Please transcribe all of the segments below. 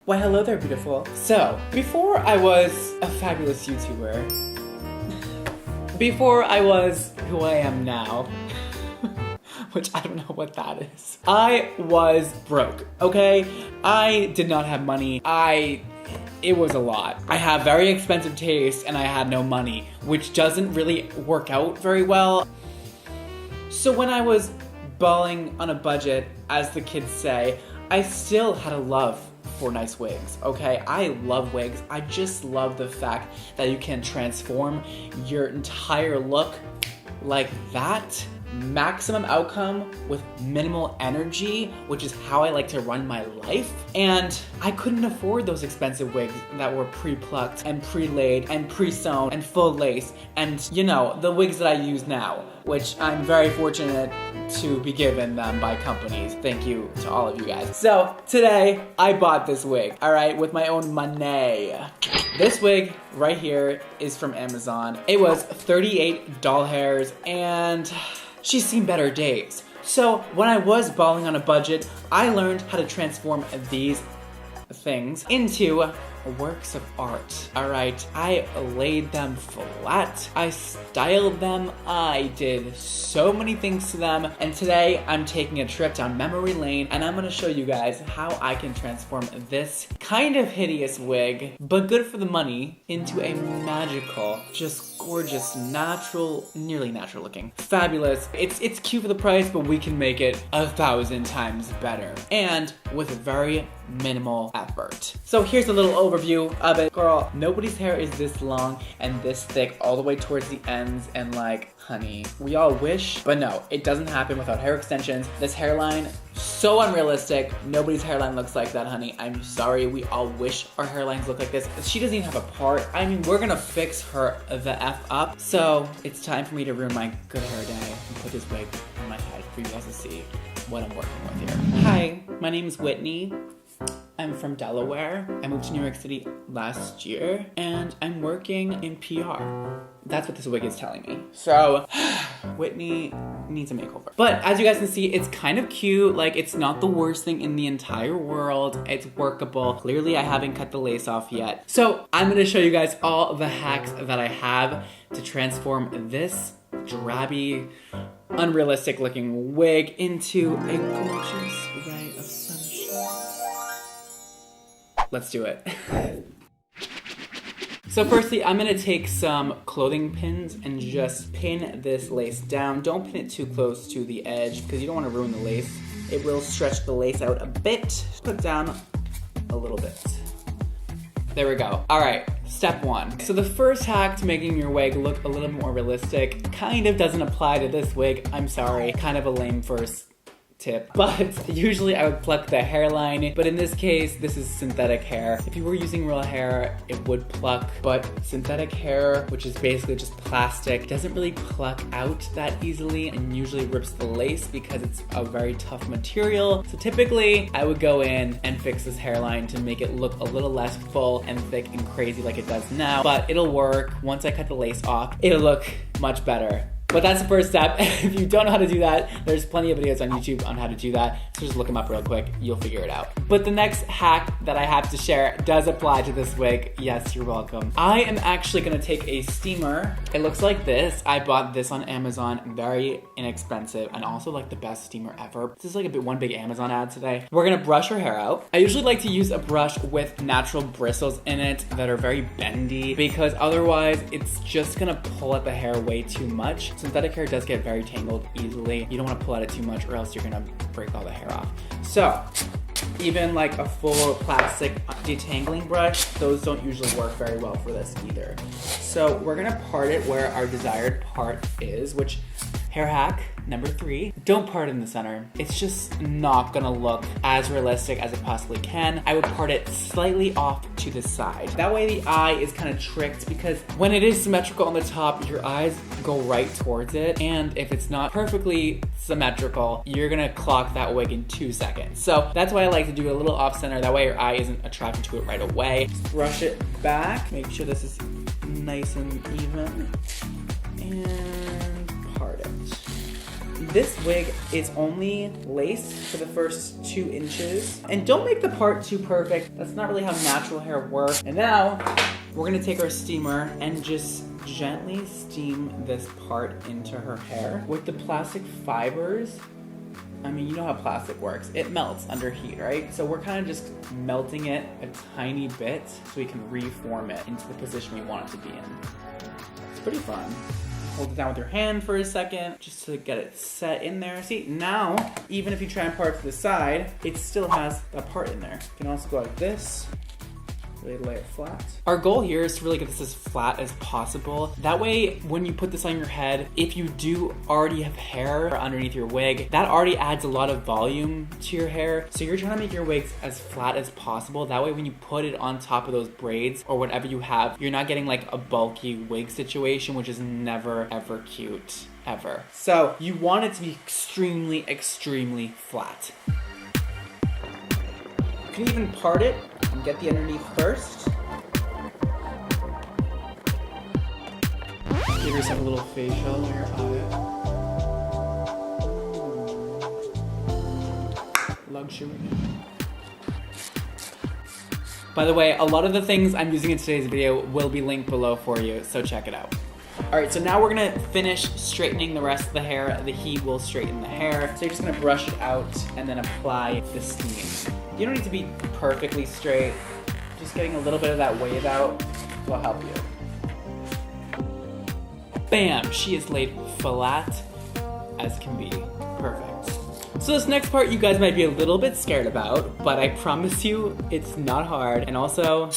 Why, hello there, beautiful. So, before I was a fabulous YouTuber, before I was who I am now, which I don't know what that is, I was broke, okay? I did not have money. It was a lot. I have very expensive taste and I had no money, which doesn't really work out very well. So when I was balling on a budget, as the kids say, I still had a love for nice wigs, okay? I love wigs. I just love the fact that you can transform your entire look like that. Maximum outcome with minimal energy, which is how I like to run my life. And I couldn't afford those expensive wigs that were pre-plucked and pre-laid and pre-sewn and full lace and, you know, the wigs that I use now, which I'm very fortunate to be given them by companies. Thank you to all of you guys. So today I bought this wig, all right, with my own money. This wig right here is from Amazon. It was 38 doll hairs and she's seen better days. So when I was balling on a budget, I learned how to transform these things into works of art. All right, I laid them flat, I styled them, I did so many things to them, and today I'm taking a trip down memory lane and I'm gonna show you guys how I can transform this kind of hideous wig, but good for the money, into a magical, just gorgeous, natural, nearly natural looking, fabulous. It's cute for the price, but we can make it 1,000 times better, and with very minimal effort. So here's a little overview of it. Girl, nobody's hair is this long and this thick all the way towards the ends, and like, honey, we all wish, but no, it doesn't happen without hair extensions. This hairline, so unrealistic. Nobody's hairline looks like that, honey. I'm sorry, we all wish our hairlines look like this. She doesn't even have a part. I mean, we're gonna fix her the F up. So it's time for me to ruin my good hair day and put this wig on my head for you guys to see what I'm working with here. Hi, my name is Whitney. I'm from Delaware. I moved to New York City last year and I'm working in PR. That's what this wig is telling me. So, Whitney needs a makeover. But as you guys can see, it's kind of cute. Like, it's not the worst thing in the entire world. It's workable. Clearly, I haven't cut the lace off yet. So, I'm gonna show you guys all the hacks that I have to transform this drabby, unrealistic looking wig into a gorgeous ray of sunshine. Let's do it. So firstly, I'm gonna take some clothing pins and just pin this lace down. Don't pin it too close to the edge because you don't wanna ruin the lace. It will stretch the lace out a bit. Put down a little bit. There we go. All right, step one. So the first hack to making your wig look a little more realistic kind of doesn't apply to this wig. I'm sorry, kind of a lame first tip, but usually I would pluck the hairline, but in this case, this is synthetic hair. If you were using real hair, it would pluck, but synthetic hair, which is basically just plastic, doesn't really pluck out that easily and usually rips the lace because it's a very tough material. So typically, I would go in and fix this hairline to make it look a little less full and thick and crazy like it does now, but it'll work. Once I cut the lace off, it'll look much better. But that's the first step. If you don't know how to do that, there's plenty of videos on YouTube on how to do that. So just look them up real quick, you'll figure it out. But the next hack that I have to share does apply to this wig. Yes, you're welcome. I am actually gonna take a steamer. It looks like this. I bought this on Amazon, very inexpensive, and also like the best steamer ever. This is like one big Amazon ad today. We're gonna brush her hair out. I usually like to use a brush with natural bristles in it that are very bendy because otherwise it's just gonna pull at the hair way too much. Synthetic hair does get very tangled easily. You don't want to pull at it too much or else you're gonna break all the hair off. So, even like a full plastic detangling brush, those don't usually work very well for this either. So we're gonna part it where our desired part is, which hair hack number 3, don't part in the center. It's just not gonna look as realistic as it possibly can. I would part it slightly off to the side. That way the eye is kind of tricked because when it is symmetrical on the top, your eyes go right towards it. And if it's not perfectly symmetrical, you're gonna clock that wig in 2 seconds. So that's why I like to do a little off center. That way your eye isn't attracted to it right away. Just brush it back. Make sure this is nice and even. And part it. this wig is only lace for the first 2 inches. And don't make the part too perfect. That's not really how natural hair works. And now we're gonna take our steamer and just gently steam this part into her hair. With the plastic fibers, I mean, you know how plastic works. It melts under heat, right? So we're kind of just melting it a tiny bit so we can reform it into the position we want it to be in. It's pretty fun. Hold it down with your hand for a second just to get it set in there. See, now, even if you try and part to the side, it still has that part in there. You can also go like this. Really lay it flat. Our goal here is to really get this as flat as possible. That way, when you put this on your head, if you do already have hair underneath your wig, that already adds a lot of volume to your hair. So you're trying to make your wigs as flat as possible. That way, when you put it on top of those braids or whatever you have, you're not getting like a bulky wig situation, which is never, ever cute, ever. So you want it to be extremely, extremely flat. You can even part it and get the underneath first. Give yourself a little facial in your eye. Luxury. By the way, a lot of the things I'm using in today's video will be linked below for you, so check it out. Alright, so now we're gonna finish straightening the rest of the hair. The heat will straighten the hair. So you're just gonna brush it out and then apply the steam. You don't need to be perfectly straight. Just getting a little bit of that wave out will help you. Bam! She is laid flat as can be. Perfect. So this next part you guys might be a little bit scared about, but I promise you it's not hard. And also,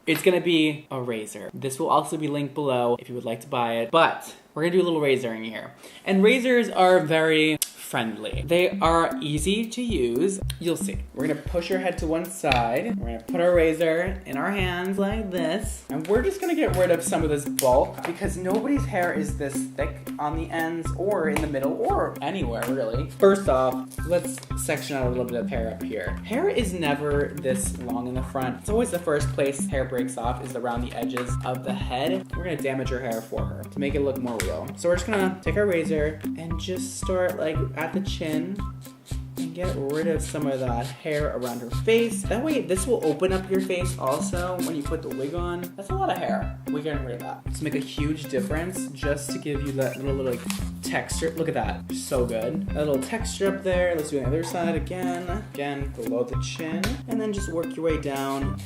it's gonna be a razor. This will also be linked below if you would like to buy it, but we're gonna do a little razoring here. And razors are very friendly. They are easy to use. You'll see. We're gonna push your head to one side. We're gonna put our razor in our hands like this. And we're just gonna get rid of some of this bulk because nobody's hair is this thick on the ends or in the middle or anywhere really. First off, let's section out a little bit of hair up here. Hair is never this long in the front. It's always the first place hair breaks off is around the edges of the head. We're gonna damage her hair for her to make it look more real. So we're just gonna take our razor and just start like at the chin and get rid of some of that hair around her face. That way, this will open up your face also when you put the wig on. That's a lot of hair. We're getting rid of that. It's make a huge difference just to give you that little like texture. Look at that, so good. A little texture up there. Let's do the other side again. Again, below the chin. And then just work your way down.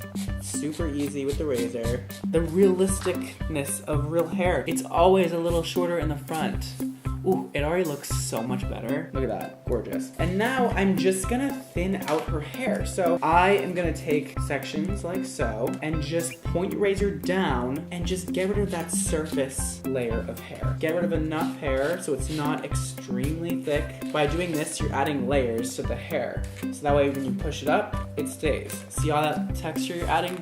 Super easy with the razor. The realisticness of real hair. It's always a little shorter in the front. Ooh, it already looks so much better. Look at that, gorgeous. And now I'm just gonna thin out her hair. So I am gonna take sections like so and just point your razor down and just get rid of that surface layer of hair. Get rid of enough hair so it's not extremely thick. By doing this, you're adding layers to the hair. So that way when you push it up, it stays. See all that texture you're adding?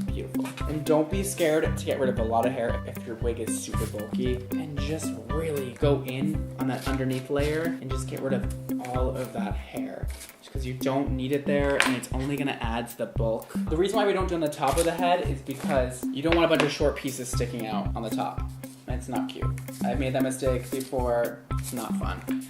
Beautiful. And don't be scared to get rid of a lot of hair if your wig is super bulky. And just really go in on that underneath layer and just get rid of all of that hair. Just because you don't need it there and it's only gonna add to the bulk. The reason why we don't do it on the top of the head is because you don't want a bunch of short pieces sticking out on the top. It's not cute. I've made that mistake before. It's not fun.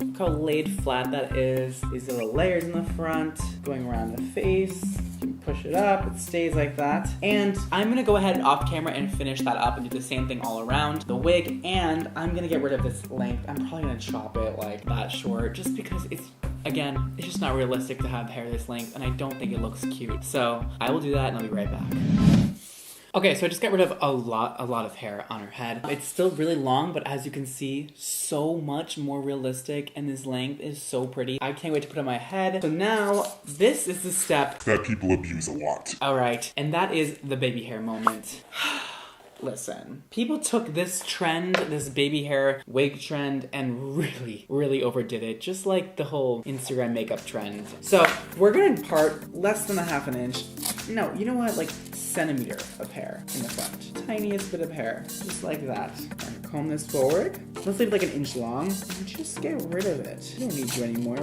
Look how laid flat that is. These little layers in the front, going around the face. You can push it up, it stays like that. And I'm gonna go ahead off camera and finish that up and do the same thing all around the wig. And I'm gonna get rid of this length. I'm probably gonna chop it like that short just because it's, again, it's just not realistic to have hair this length and I don't think it looks cute. So I will do that and I'll be right back. Okay, so I just got rid of a lot of hair on her head. It's still really long, but as you can see, so much more realistic, and this length is so pretty. I can't wait to put it on my head. So now, this is the step that people abuse a lot. All right, and that is the baby hair moment. Listen, people took this trend, this baby hair wig trend, and really overdid it, just like the whole Instagram makeup trend. So we're gonna part less than a half an inch. No, you know what, like centimeter of hair in the front. Tiniest bit of hair, just like that. I'm gonna comb this forward. Let's leave it like an inch long, and just get rid of it. I don't need you anymore.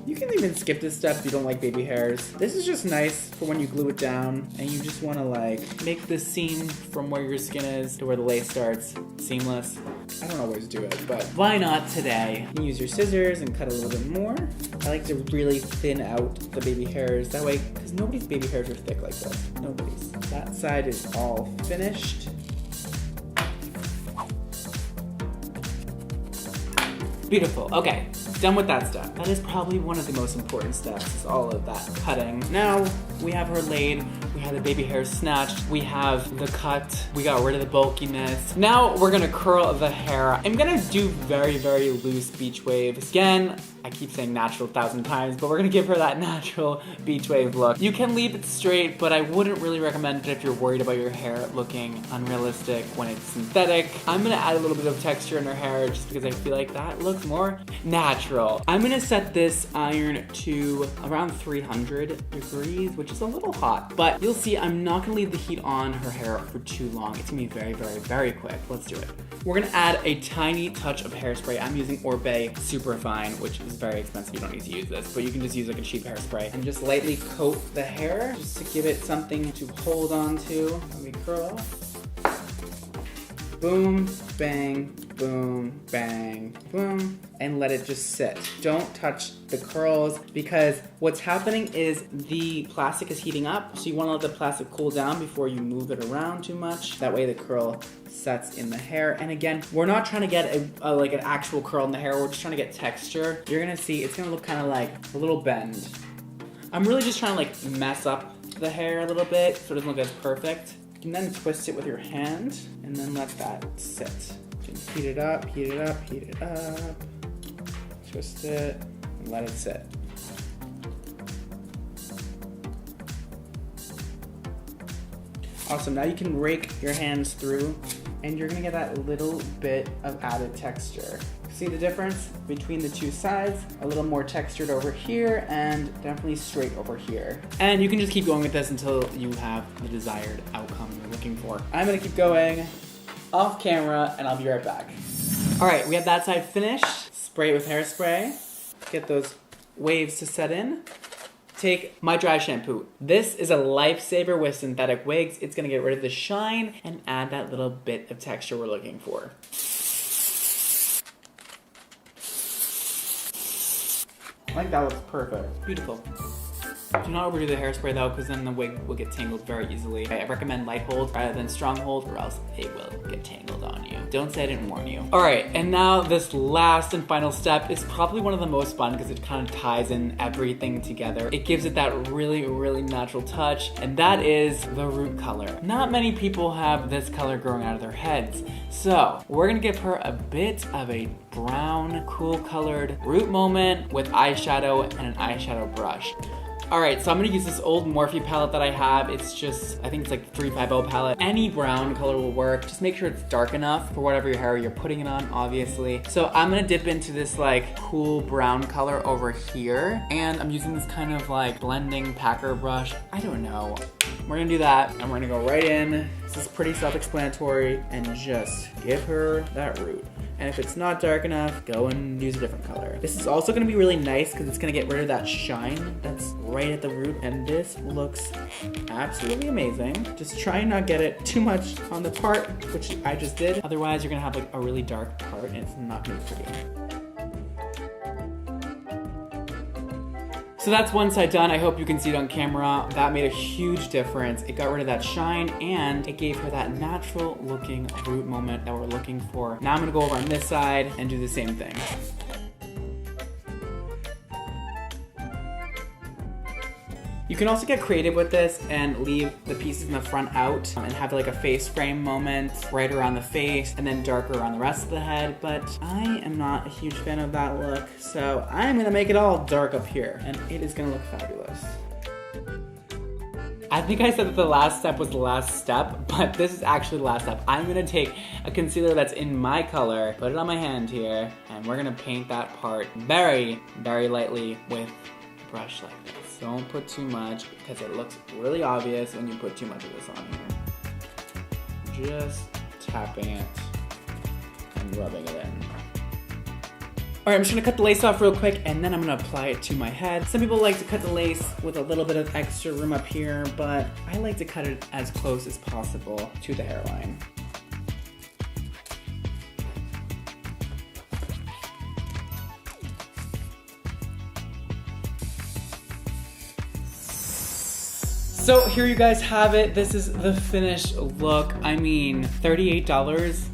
You can even skip this step if you don't like baby hairs. This is just nice for when you glue it down and you just want to like make the seam from where your skin is to where the lace starts seamless. I don't always do it, but why not today? You can use your scissors and cut a little bit more. I like to really thin out the baby hairs. That way, because nobody's baby hairs are thick like this. Nobody's. That side is all finished. Beautiful. Okay, done with that step. That is probably one of the most important steps, is all of that cutting. Now we have her laid, we have the baby hairs snatched, we have the cut, we got rid of the bulkiness. Now we're gonna curl the hair. I'm gonna do very, very loose beach waves. Again, I keep saying natural 1,000 times, but we're gonna give her that natural beach wave look. You can leave it straight, but I wouldn't really recommend it if you're worried about your hair looking unrealistic when it's synthetic. I'm gonna add a little bit of texture in her hair just because I feel like that looks more natural. I'm gonna set this iron to around 300 degrees, which is a little hot, but you'll see I'm not gonna leave the heat on her hair for too long. It's gonna be very, very, very quick. Let's do it. We're gonna add a tiny touch of hairspray. I'm using Oribe Superfine, which is very expensive. You don't need to use this, but you can just use like a cheap hairspray and just lightly coat the hair just to give it something to hold on to when we curl. Boom, bang, boom, bang, boom, and let it just sit. Don't touch the curls because what's happening is the plastic is heating up, so you want to let the plastic cool down before you move it around too much. That way the curl sets in the hair. And again, we're not trying to get like an actual curl in the hair, we're just trying to get texture. You're gonna see it's gonna look kind of like a little bend. I'm really just trying to like mess up the hair a little bit so it doesn't look as perfect. You can then twist it with your hand and then let that sit. You can heat it up, heat it up, heat it up. Twist it and let it sit. Awesome, now you can rake your hands through and you're gonna get that little bit of added texture. See the difference between the two sides? A little more textured over here and definitely straight over here. And you can just keep going with this until you have the desired outcome you're looking for. I'm gonna keep going off camera and I'll be right back. All right, we have that side finished. Spray it with hairspray. Get those waves to set in. Take my dry shampoo. This is a lifesaver with synthetic wigs. It's gonna get rid of the shine and add that little bit of texture we're looking for. I think that looks perfect. Beautiful. Do not overdo the hairspray though, because then the wig will get tangled very easily. I recommend light hold rather than strong hold, or else it will get tangled on you. Don't say I didn't warn you. All right, and now this last and final step is probably one of the most fun because it kind of ties in everything together. It gives it that really, really natural touch, and that is the root color. Not many people have this color growing out of their heads. So we're gonna give her a bit of a brown, cool colored root moment with eyeshadow and an eyeshadow brush. All right, so I'm gonna use this old Morphe palette that I have. It's just, I think it's like 350 palette. Any brown color will work. Just make sure it's dark enough for whatever your hair you're putting it on, obviously. So I'm gonna dip into this like cool brown color over here. And I'm using this kind of like blending packer brush. I don't know. We're gonna do that and we're gonna go right in. This is pretty self-explanatory and just give her that root. And if it's not dark enough, go and use a different color. This is also gonna be really nice because it's gonna get rid of that shine that's right at the root. And this looks absolutely amazing. Just try and not get it too much on the part, which I just did. Otherwise, you're gonna have like a really dark part and it's not gonna be pretty. So that's one side done. I hope you can see it on camera. That made a huge difference. It got rid of that shine and it gave her that natural looking root moment that we're looking for. Now I'm gonna go over on this side and do the same thing. You can also get creative with this and leave the pieces in the front out and have like a face frame moment right around the face and then darker around the rest of the head, but I am not a huge fan of that look, so I'm gonna make it all dark up here and it is gonna look fabulous. I think I said that the last step was the last step, but this is actually the last step. I'm gonna take a concealer that's in my color, put it on my hand here, and we're gonna paint that part very, very lightly with a brush like this. Don't put too much because it looks really obvious when you put too much of this on here. Just tapping it and rubbing it in. All right, I'm just gonna cut the lace off real quick and then I'm gonna apply it to my head. Some people like to cut the lace with a little bit of extra room up here, but I like to cut it as close as possible to the hairline. So here you guys have it. This is the finished look. I mean, $38?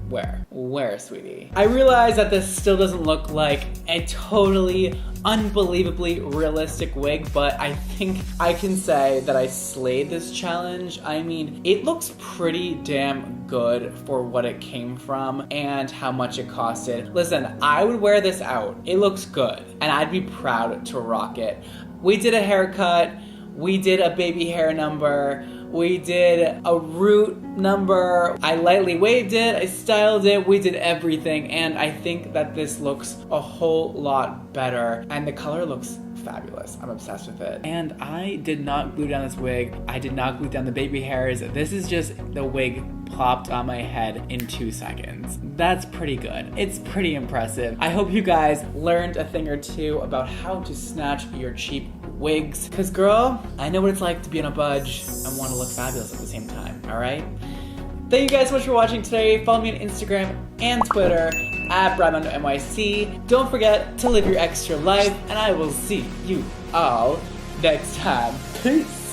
Where, sweetie? I realize that this still doesn't look like a totally unbelievably realistic wig, but I think I can say that I slayed this challenge. I mean, it looks pretty damn good for what it came from and how much it costed. Listen, I would wear this out. It looks good, and I'd be proud to rock it. We did a haircut. We did a baby hair number. We did a root number. I lightly waved it. I styled it. We did everything. And I think that this looks a whole lot better. And the color looks fabulous. I'm obsessed with it. And I did not glue down this wig. I did not glue down the baby hairs. This is just the wig popped on my head in 2 seconds. That's pretty good. It's pretty impressive. I hope you guys learned a thing or two about how to snatch your cheap wigs. Cause girl, I know what it's like to be on a budge and want to look fabulous at the same time, all right? Thank you guys so much for watching today. Follow me on Instagram and Twitter at BradMondoNYC. Don't forget to live your extra life, and I will see you all next time. Peace.